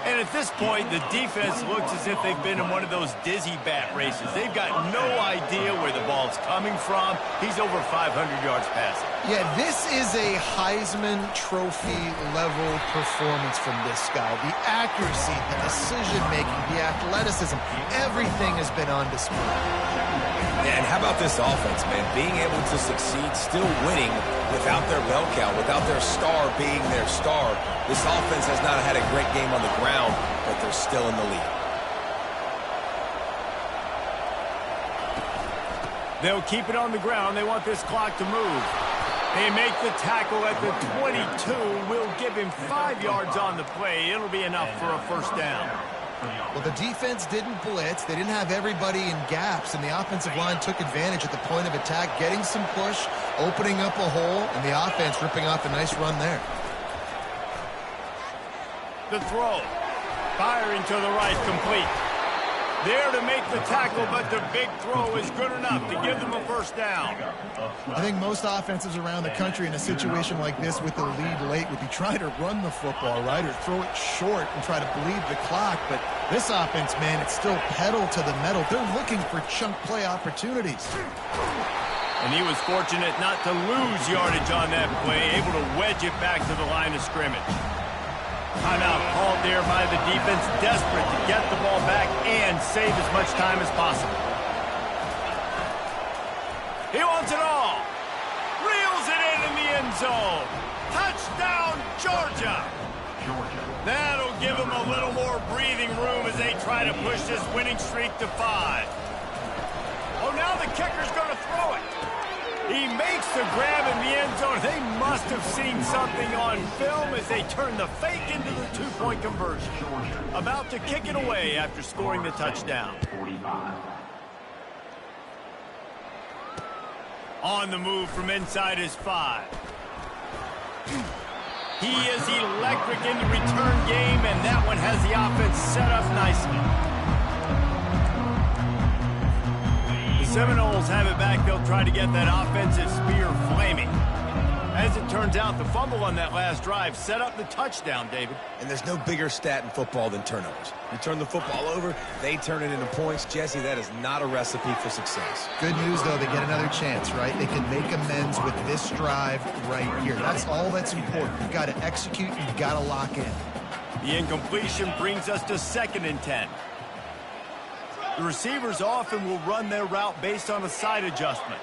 And at this point, the defense looks as if they've been in one of those dizzy bat races. They've got no idea where the ball's coming from. He's over 500 yards passing. Yeah, this is a Heisman Trophy level performance from this guy. The accuracy, the decision-making, the athleticism, everything has been on display. And how about this offense, man? Being able to succeed, still winning without their bell cow, without their star being their star. This offense has not had a great game on the ground, but they're still in the lead. They'll keep it on the ground. They want this clock to move. They make the tackle at the 22. Will give him 5 yards on the play. It'll be enough for a first down. Well, the defense didn't blitz. They didn't have everybody in gaps, and the offensive line took advantage at the point of attack, getting some push, opening up a hole, and the offense ripping off a nice run there. The throw. Firing to the right, complete. There to make the tackle, but the big throw is good enough to give them a first down. I think most offenses around the country in a situation like this with the lead late would be trying to run the football, right, or throw it short and try to bleed the clock. But this offense, man, it's still pedal to the metal. They're looking for chunk play opportunities. And he was fortunate not to lose yardage on that play, able to wedge it back to the line of scrimmage. Timeout called there by the defense, desperate to get the ball back and save as much time as possible. He wants it all. Reels it in the end zone. Touchdown, Georgia. That'll give them a little more breathing room as they try to push this winning streak to 5. Oh, now the kicker's going to throw it. He makes the grab in the end zone. They must have seen something on film as they turn the fake into the two-point conversion. About to kick it away after scoring the touchdown. On the move from inside his 5. He is electric in the return game, and that one has the offense set up nicely. Seminoles have it back. They'll try to get that offensive spear flaming. As it turns out, the fumble on that last drive set up the touchdown, David. And there's no bigger stat in football than turnovers. You turn the football over, they turn it into points. Jesse, that is not a recipe for success. Good news, though, they get another chance, right? They can make amends with this drive right here. That's all that's important. You've got to execute, you've got to lock in. The incompletion brings us to 2nd and 10. The receivers often will run their route based on a side adjustment.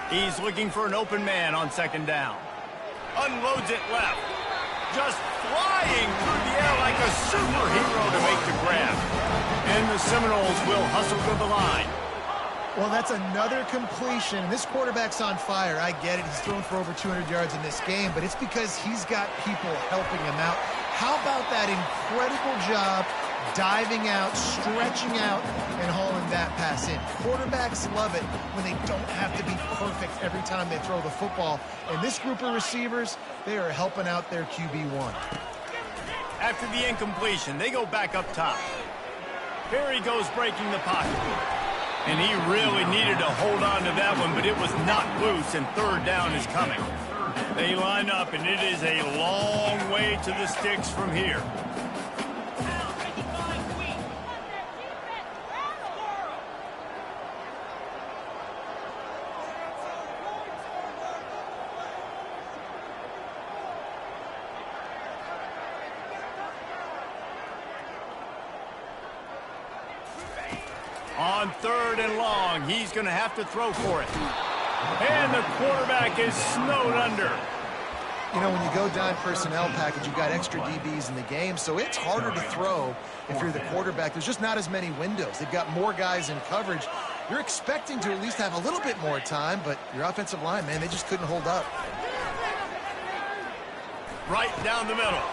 He's looking for an open man on 2nd down. Unloads it left. Just flying through the air like a superhero to make the grab. And the Seminoles will hustle to the line. Well, that's another completion. This quarterback's on fire. I get it. He's thrown for over 200 yards in this game, but it's because he's got people helping him out. How about that incredible job diving out, stretching out, and hauling that pass in? Quarterbacks love it when they don't have to be perfect every time they throw the football. And this group of receivers, they are helping out their QB1. After the incompletion, they go back up top. Here he goes breaking the pocket. And he really needed to hold on to that one, but it was knocked loose, and 3rd down is coming. They line up, and it is a long way to the sticks from here. On 3rd and long, he's going to have to throw for it. And the quarterback is snowed under. You know, when you go dime personnel package, you've got extra DBs in the game, so it's harder to throw if you're the quarterback. There's just not as many windows. They've got more guys in coverage. You're expecting to at least have a little bit more time, but your offensive line, man, they just couldn't hold up. Right down the middle.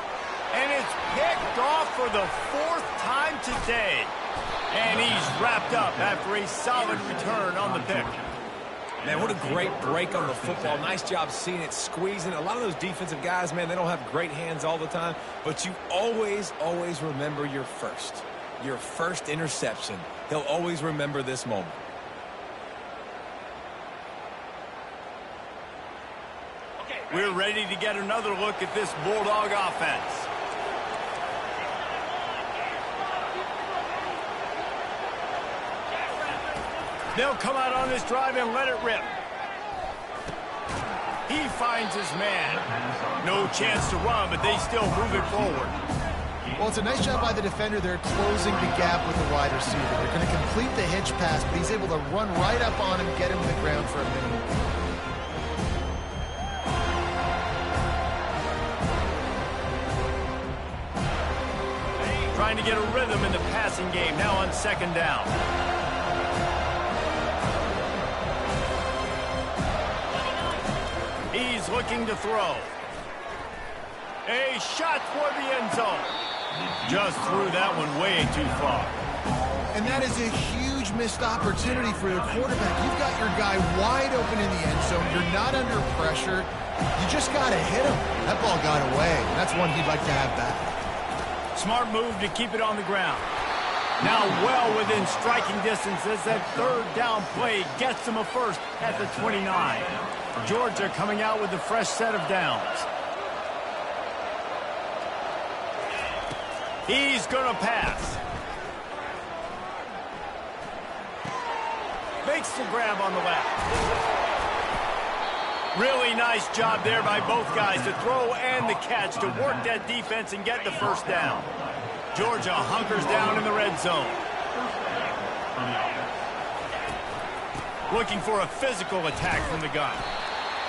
And it's picked off for the 4th time today. And he's wrapped up after a solid return on the pick. Man, what a great break on the football. Nice job seeing it, squeezing. A lot of those defensive guys, man, they don't have great hands all the time, but you always, always remember your first interception. He'll always remember this moment. We're ready to get another look at this Bulldog offense. They'll come out on this drive and let it rip. He finds his man. No chance to run, but they still move it forward. Well, it's a nice job by the defender. They're closing the gap with the wide receiver. They're going to complete the hitch pass, but he's able to run right up on him, get him to the ground for a minute. Trying to get a rhythm in the passing game now on 2nd down. He's looking to throw. A shot toward the end zone. Just threw that one way too far. And that is a huge missed opportunity for the quarterback. You've got your guy wide open in the end zone. You're not under pressure. You just got to hit him. That ball got away. That's one he'd like to have back. Smart move to keep it on the ground. Now well within striking distance as that third down play gets them a first at the 29. Georgia coming out with a fresh set of downs. He's going to pass. Makes the grab on the left. Really nice job there by both guys to throw and the catch to work that defense and get the first down. Georgia hunkers down in the red zone. Looking for a physical attack from the gun.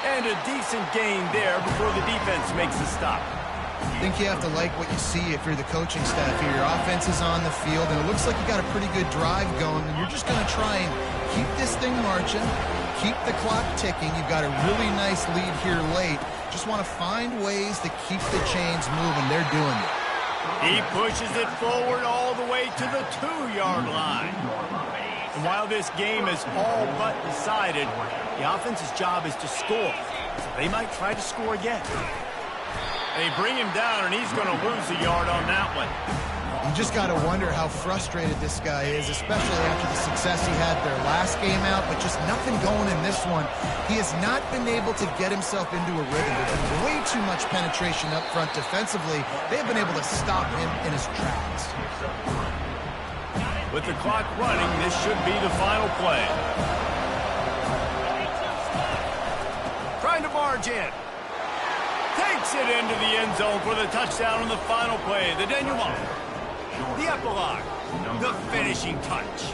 And a decent gain there before the defense makes the stop. I think you have to like what you see if you're the coaching staff here. Your offense is on the field, and it looks like you got a pretty good drive going, and you're just going to try and keep this thing marching, keep the clock ticking. You've got a really nice lead here late. Just want to find ways to keep the chains moving. They're doing it. He pushes it forward all the way to the 2-yard line. And while this game is all but decided, the offense's job is to score. So they might try to score again. They bring him down, and he's going to lose a yard on that one. You just got to wonder how frustrated this guy is, especially after the success he had their last game out, but just nothing going in this one. He has not been able to get himself into a rhythm. There's been way too much penetration up front defensively. They have been able to stop him in his tracks. With the clock running, this should be the final play. Trying to barge in. Takes it into the end zone for the touchdown on the final play. The denouement, the epilogue, the finishing touch.